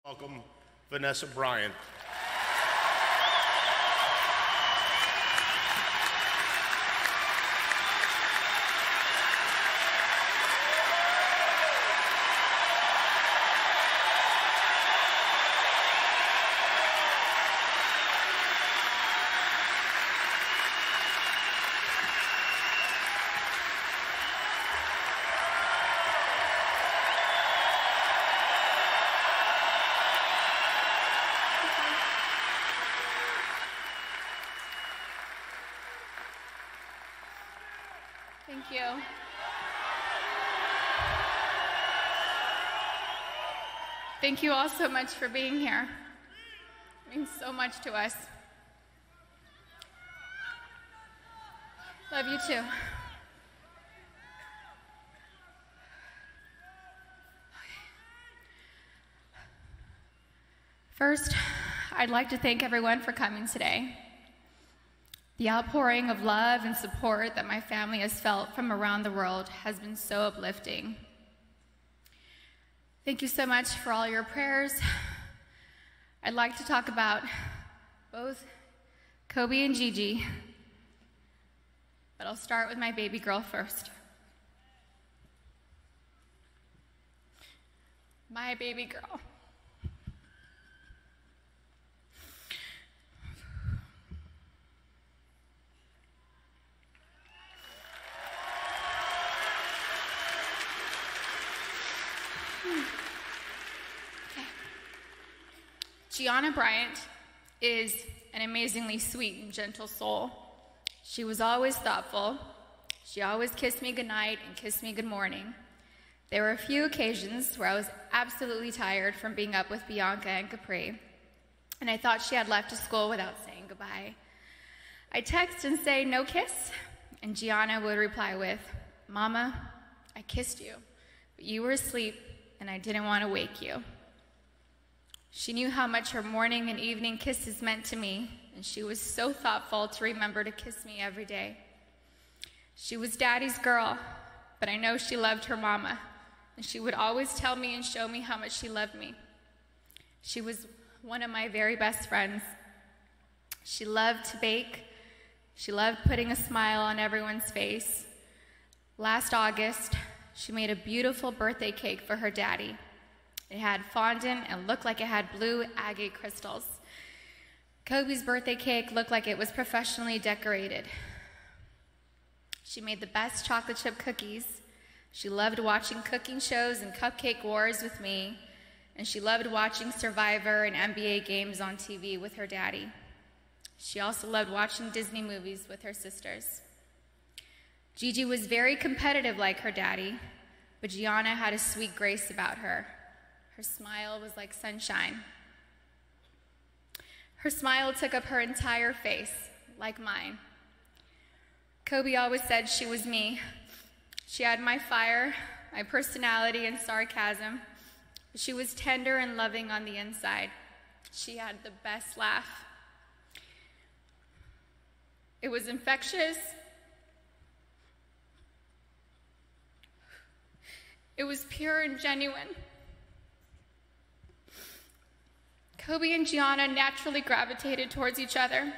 Welcome, Vanessa Bryant. Thank you. Thank you all so much for being here. It means so much to us. Love you too. First, I'd like to thank everyone for coming today. The outpouring of love and support that my family has felt from around the world has been so uplifting. Thank you so much for all your prayers. I'd like to talk about both Kobe and Gigi, but I'll start with my baby girl first. My baby girl. Gianna Bryant is an amazingly sweet and gentle soul. She was always thoughtful. She always kissed me goodnight and kissed me good morning. There were a few occasions where I was absolutely tired from being up with Bianca and Capri, and I thought she had left to school without saying goodbye. I'd text and say, "No kiss?" And Gianna would reply with, "Mama, I kissed you, but you were asleep and I didn't want to wake you." She knew how much her morning and evening kisses meant to me, and she was so thoughtful to remember to kiss me every day. She was Daddy's girl, but I know she loved her mama, and she would always tell me and show me how much she loved me. She was one of my very best friends. She loved to bake. She loved putting a smile on everyone's face. Last August, she made a beautiful birthday cake for her daddy. It had fondant and looked like it had blue agate crystals. Kobe's birthday cake looked like it was professionally decorated. She made the best chocolate chip cookies. She loved watching cooking shows and cupcake wars with me, and she loved watching Survivor and NBA games on TV with her daddy. She also loved watching Disney movies with her sisters. Gigi was very competitive like her daddy, but Gianna had a sweet grace about her. Her smile was like sunshine. Her smile took up her entire face, like mine. Kobe always said she was me. She had my fire, my personality, and sarcasm. But she was tender and loving on the inside. She had the best laugh. It was infectious. It was pure and genuine. Kobe and Gianna naturally gravitated towards each other.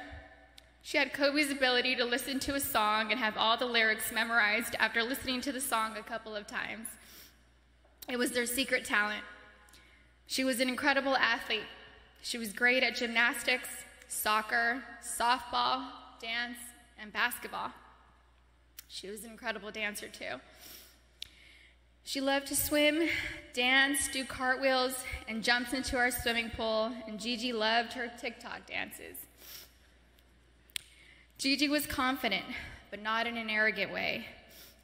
She had Kobe's ability to listen to a song and have all the lyrics memorized after listening to the song a couple of times. It was their secret talent. She was an incredible athlete. She was great at gymnastics, soccer, softball, dance, and basketball. She was an incredible dancer too. She loved to swim, dance, do cartwheels, and jumps into our swimming pool, and Gigi loved her TikTok dances. Gigi was confident, but not in an arrogant way.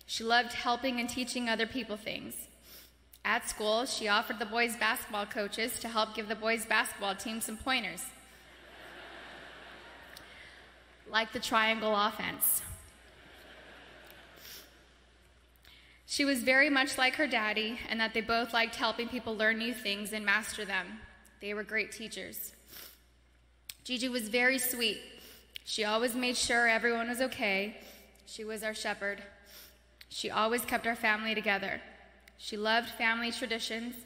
She loved helping and teaching other people things. At school, she offered the boys' basketball coaches to help give the boys' basketball team some pointers, like the triangle offense. She was very much like her daddy, and that they both liked helping people learn new things and master them. They were great teachers. Gigi was very sweet. She always made sure everyone was okay. She was our shepherd. She always kept our family together. She loved family traditions.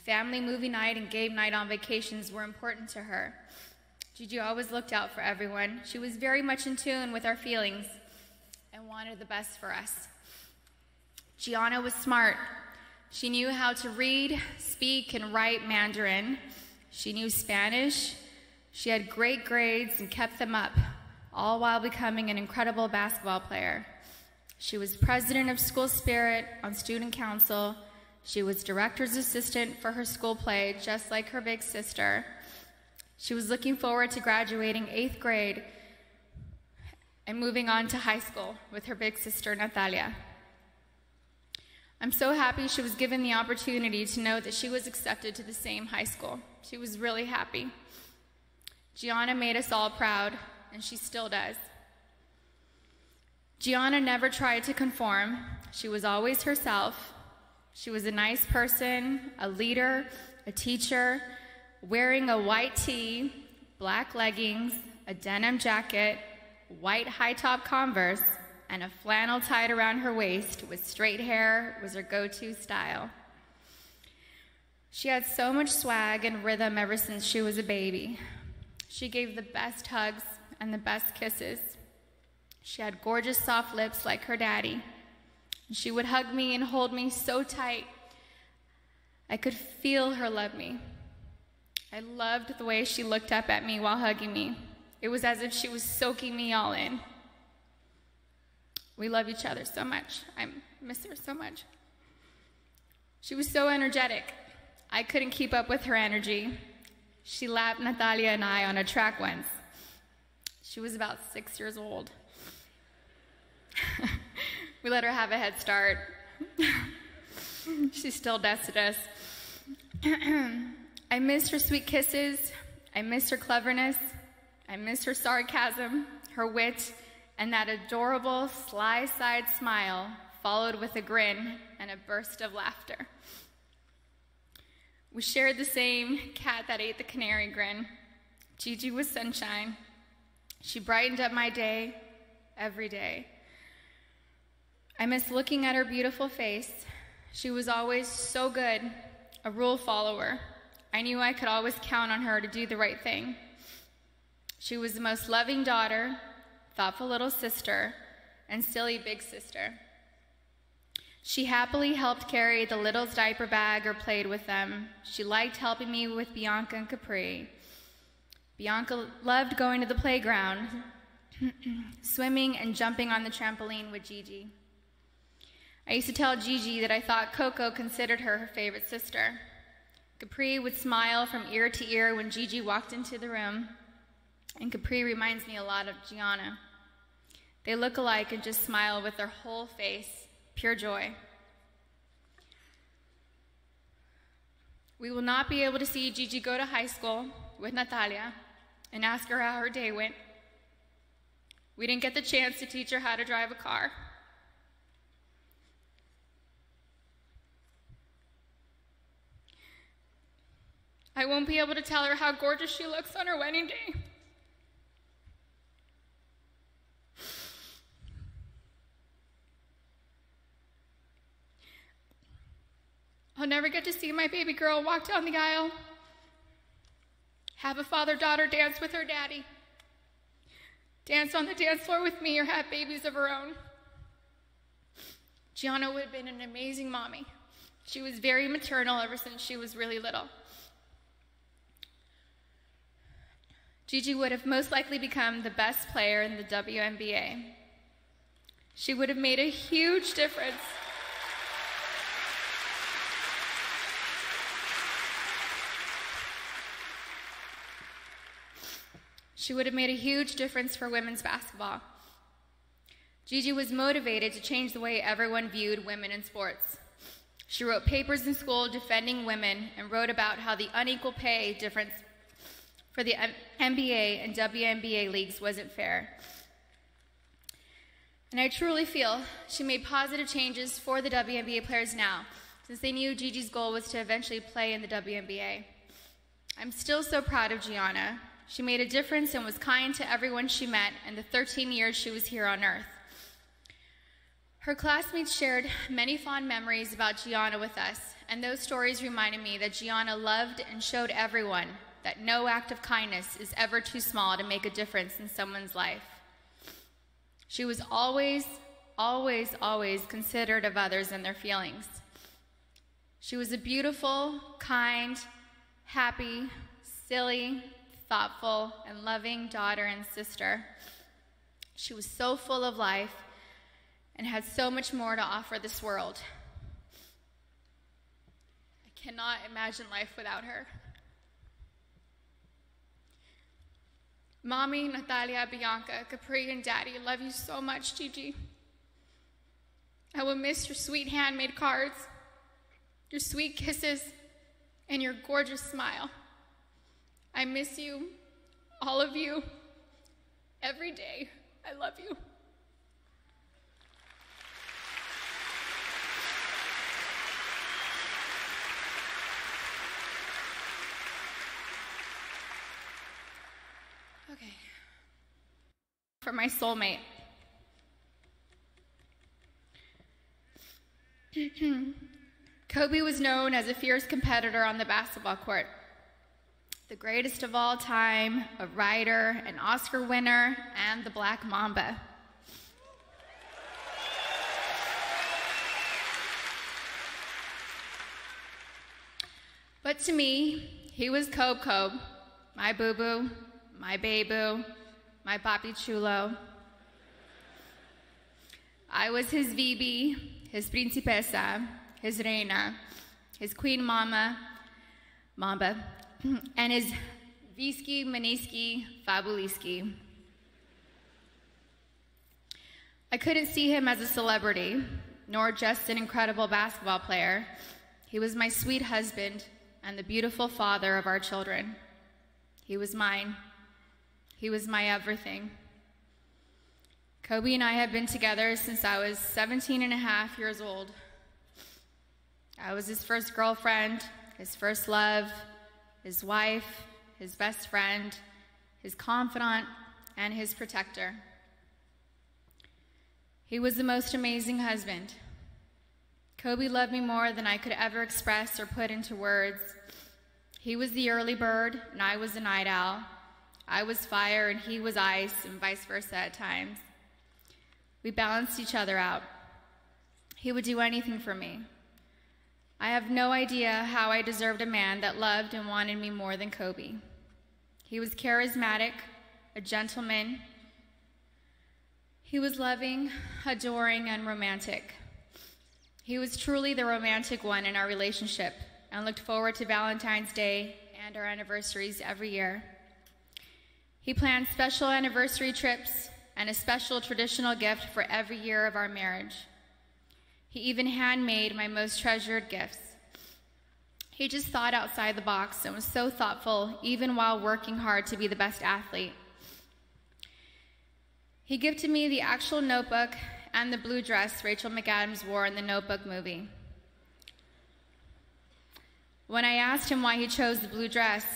Family movie night and game night on vacations were important to her. Gigi always looked out for everyone. She was very much in tune with our feelings and wanted the best for us. Gianna was smart. She knew how to read, speak, and write Mandarin. She knew Spanish. She had great grades and kept them up, all while becoming an incredible basketball player. She was president of School Spirit on student council. She was director's assistant for her school play, just like her big sister. She was looking forward to graduating 8th grade and moving on to high school with her big sister, Natalia. I'm so happy she was given the opportunity to know that she was accepted to the same high school. She was really happy. Gianna made us all proud, and she still does. Gianna never tried to conform. She was always herself. She was a nice person, a leader, a teacher, wearing a white tee, black leggings, a denim jacket, white high-top Converse, and a flannel tied around her waist with straight hair was her go-to style. She had so much swag and rhythm ever since she was a baby. She gave the best hugs and the best kisses. She had gorgeous soft lips like her daddy. She would hug me and hold me so tight. I could feel her love me. I loved the way she looked up at me while hugging me. It was as if she was soaking me all in. We love each other so much. I miss her so much. She was so energetic. I couldn't keep up with her energy. She lapped Natalia and I on a track once. She was about 6 years old. We let her have a head start. She still dusted us. I missed her sweet kisses. I missed her cleverness. I missed her sarcasm, her wit, and that adorable sly-side smile followed with a grin and a burst of laughter. We shared the same cat that ate the canary grin. Gigi was sunshine. She brightened up my day every day. I miss looking at her beautiful face. She was always so good, a rule follower. I knew I could always count on her to do the right thing. She was the most loving daughter, thoughtful little sister, and silly big sister. She happily helped carry the little's diaper bag or played with them. She liked helping me with Bianca and Capri. Bianca loved going to the playground, swimming and jumping on the trampoline with Gigi. I used to tell Gigi that I thought Coco considered her her favorite sister. Capri would smile from ear to ear when Gigi walked into the room, and Capri reminds me a lot of Gianna. They look alike and just smile with their whole face, pure joy. We will not be able to see Gigi go to high school with Natalia and ask her how her day went. We didn't get the chance to teach her how to drive a car. I won't be able to tell her how gorgeous she looks on her wedding day. I'll never get to see my baby girl walk down the aisle, have a father-daughter dance with her daddy, dance on the dance floor with me, or have babies of her own. Gianna would have been an amazing mommy. She was very maternal ever since she was really little. Gigi would have most likely become the best player in the WNBA. She would have made a huge difference. She would have made a huge difference for women's basketball. Gigi was motivated to change the way everyone viewed women in sports. She wrote papers in school defending women and wrote about how the unequal pay difference for the NBA and WNBA leagues wasn't fair. And I truly feel she made positive changes for the WNBA players now, since they knew Gigi's goal was to eventually play in the WNBA. I'm still so proud of Gianna. She made a difference and was kind to everyone she met in the 13 years she was here on Earth. Her classmates shared many fond memories about Gianna with us, and those stories reminded me that Gianna loved and showed everyone that no act of kindness is ever too small to make a difference in someone's life. She was always, always, always considerate of others and their feelings. She was a beautiful, kind, happy, silly, thoughtful, and loving daughter and sister. She was so full of life and had so much more to offer this world. I cannot imagine life without her. Mommy, Natalia, Bianca, Capri, and Daddy love you so much, Gigi. I will miss your sweet handmade cards, your sweet kisses, and your gorgeous smile. I miss you, all of you, every day. I love you. Okay. For my soulmate. Kobe was known as a fierce competitor on the basketball court. The greatest of all time, a writer, an Oscar winner, and the Black Mamba. But to me, he was Kobe, my boo-boo, my baby, my papi chulo. I was his Vibi, his principesa, his reina, his queen mamba, and his Visky, Maniski, Fabuliski. I couldn't see him as a celebrity, nor just an incredible basketball player. He was my sweet husband and the beautiful father of our children. He was mine. He was my everything. Kobe and I have been together since I was 17 and a half years old. I was his first girlfriend, his first love, his wife, his best friend, his confidant, and his protector. He was the most amazing husband. Kobe loved me more than I could ever express or put into words. He was the early bird, and I was the night owl. I was fire, and he was ice, and vice versa at times. We balanced each other out. He would do anything for me. I have no idea how I deserved a man that loved and wanted me more than Kobe. He was charismatic, a gentleman. He was loving, adoring, and romantic. He was truly the romantic one in our relationship and looked forward to Valentine's Day and our anniversaries every year. He planned special anniversary trips and a special traditional gift for every year of our marriage. He even handmade my most treasured gifts. He just thought outside the box and was so thoughtful, even while working hard to be the best athlete. He gifted me the actual notebook and the blue dress Rachel McAdams wore in the Notebook movie. When I asked him why he chose the blue dress,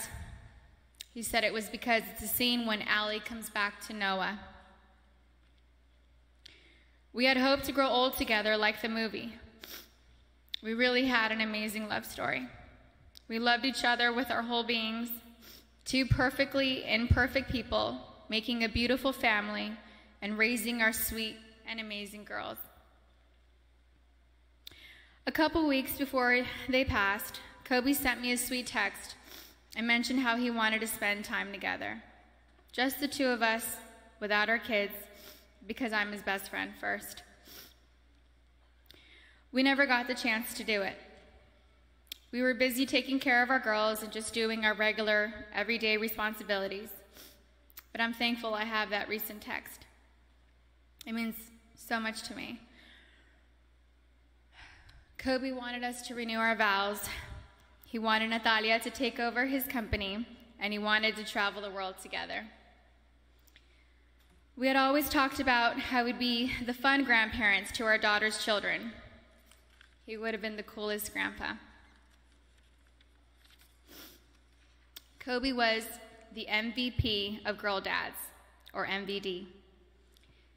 he said it was because it's a scene when Allie comes back to Noah. We had hoped to grow old together like the movie. We really had an amazing love story. We loved each other with our whole beings, two perfectly imperfect people, making a beautiful family and raising our sweet and amazing girls. A couple weeks before they passed, Kobe sent me a sweet text and mentioned how he wanted to spend time together. Just the two of us, without our kids, because I'm his best friend first. We never got the chance to do it. We were busy taking care of our girls and just doing our regular, everyday responsibilities. But I'm thankful I have that recent text. It means so much to me. Kobe wanted us to renew our vows. He wanted Natalia to take over his company, and he wanted to travel the world together. We had always talked about how we'd be the fun grandparents to our daughter's children. He would have been the coolest grandpa. Kobe was the MVP of Girl Dads, or MVD.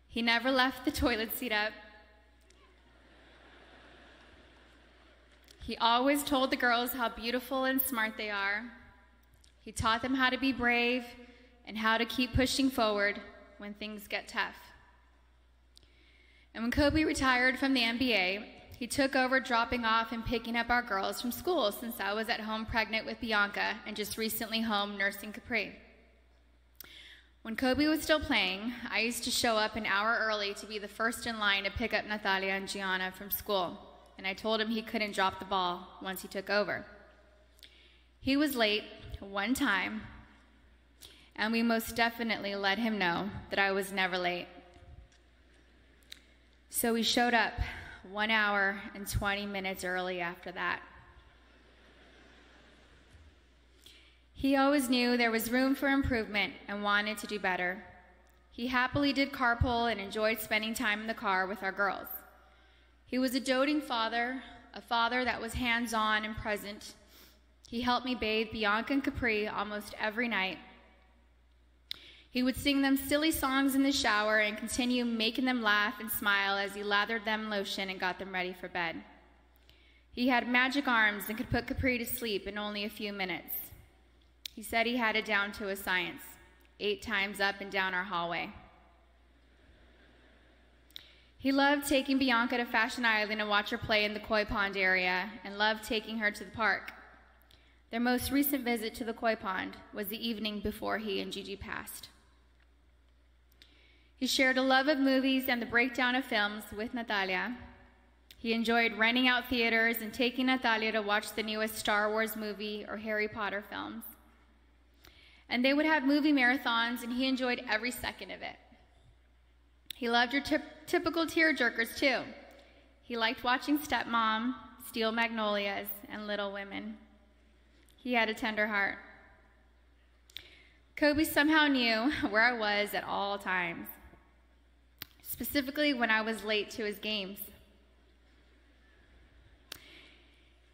He never left the toilet seat up. He always told the girls how beautiful and smart they are. He taught them how to be brave and how to keep pushing forward when things get tough. And when Kobe retired from the NBA, he took over dropping off and picking up our girls from school, since I was at home pregnant with Bianca and just recently home nursing Capri. When Kobe was still playing, I used to show up an hour early to be the first in line to pick up Natalia and Gianna from school, and I told him he couldn't drop the ball once he took over. He was late one time, and we most definitely let him know that I was never late. So we showed up 1 hour and 20 minutes early after that. He always knew there was room for improvement and wanted to do better. He happily did carpool and enjoyed spending time in the car with our girls. He was a doting father, a father that was hands-on and present. He helped me bathe Bianca and Capri almost every night. He would sing them silly songs in the shower and continue making them laugh and smile as he lathered them in lotion and got them ready for bed. He had magic arms and could put Capri to sleep in only a few minutes. He said he had it down to a science, 8 times up and down our hallway. He loved taking Bianca to Fashion Island and watch her play in the koi pond area, and loved taking her to the park. Their most recent visit to the koi pond was the evening before he and Gigi passed. He shared a love of movies and the breakdown of films with Natalia. He enjoyed renting out theaters and taking Natalia to watch the newest Star Wars movie or Harry Potter films. And they would have movie marathons, and he enjoyed every second of it. He loved your typical tearjerkers, too. He liked watching Stepmom, Steel Magnolias, and Little Women. He had a tender heart. Kobe somehow knew where I was at all times, specifically when I was late to his games.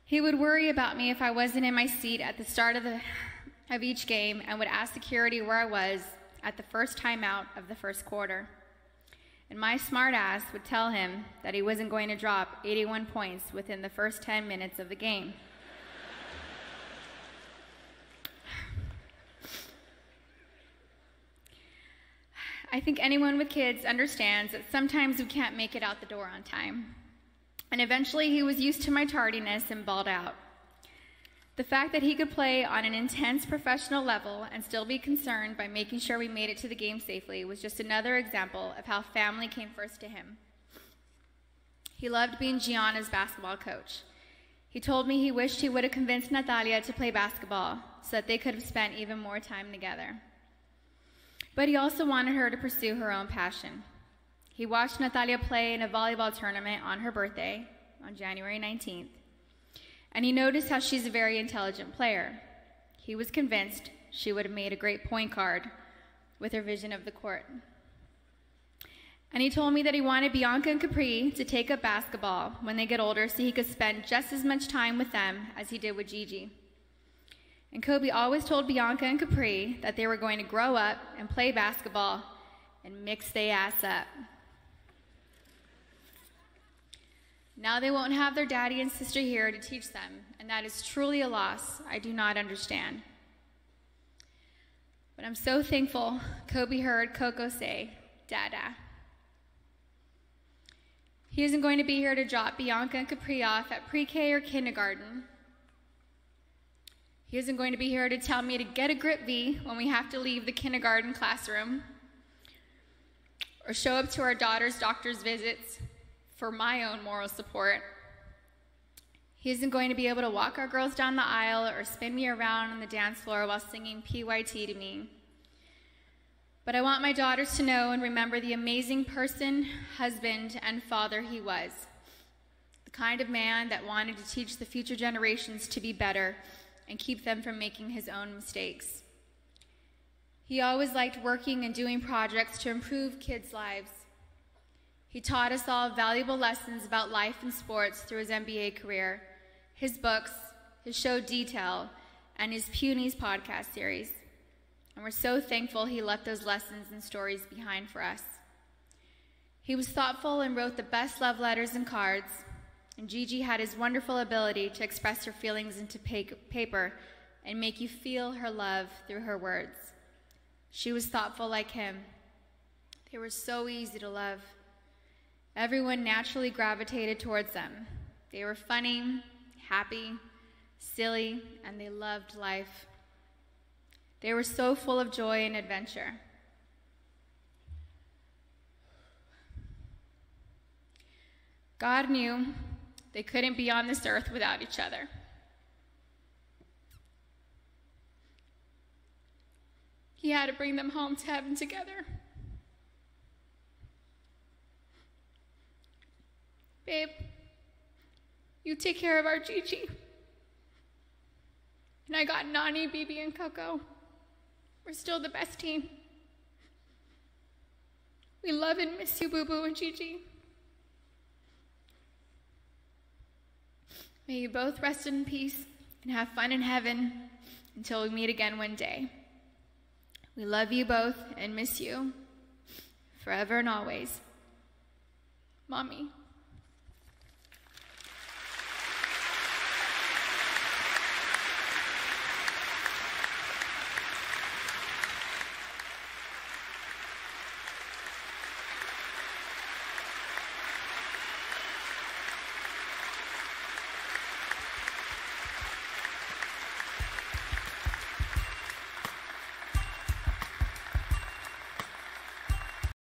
He would worry about me if I wasn't in my seat at the start of each game, and would ask security where I was at the first timeout of the first quarter. And my smart ass would tell him that he wasn't going to drop 81 points within the first 10 minutes of the game. I think anyone with kids understands that sometimes we can't make it out the door on time. And eventually he was used to my tardiness and balled out. The fact that he could play on an intense professional level and still be concerned by making sure we made it to the game safely was just another example of how family came first to him. He loved being Gianna's basketball coach. He told me he wished he would have convinced Natalia to play basketball so that they could have spent even more time together. But he also wanted her to pursue her own passion. He watched Natalia play in a volleyball tournament on her birthday, on January 19th. And he noticed how she's a very intelligent player. He was convinced she would have made a great point guard with her vision of the court. And he told me that he wanted Bianca and Capri to take up basketball when they get older so he could spend just as much time with them as he did with Gigi. And Kobe always told Bianca and Capri that they were going to grow up and play basketball and mix their ass up. Now they won't have their daddy and sister here to teach them, and that is truly a loss I do not understand. But I'm so thankful Kobe heard Coco say, "Dada." He isn't going to be here to drop Bianca and Capri off at pre-K or kindergarten. He isn't going to be here to tell me to get a grip V when we have to leave the kindergarten classroom, or show up to our daughter's doctor's visits for my own moral support. He isn't going to be able to walk our girls down the aisle or spin me around on the dance floor while singing PYT to me. But I want my daughters to know and remember the amazing person, husband, and father he was. The kind of man that wanted to teach the future generations to be better and keep them from making his own mistakes. He always liked working and doing projects to improve kids' lives. He taught us all valuable lessons about life and sports through his NBA career, his books, his show Detail, and his Punies podcast series. And we're so thankful he left those lessons and stories behind for us. He was thoughtful and wrote the best love letters and cards, and Gigi had his wonderful ability to express her feelings into paper and make you feel her love through her words. She was thoughtful like him. They were so easy to love. Everyone naturally gravitated towards them. They were funny, happy, silly, and they loved life. They were so full of joy and adventure. God knew they couldn't be on this earth without each other. He had to bring them home to heaven together. Babe, you take care of our Gigi. And I got Nani, Bibi, and Coco. We're still the best team. We love and miss you, Boo Boo and Gigi. May you both rest in peace and have fun in heaven until we meet again one day. We love you both and miss you forever and always. Mommy.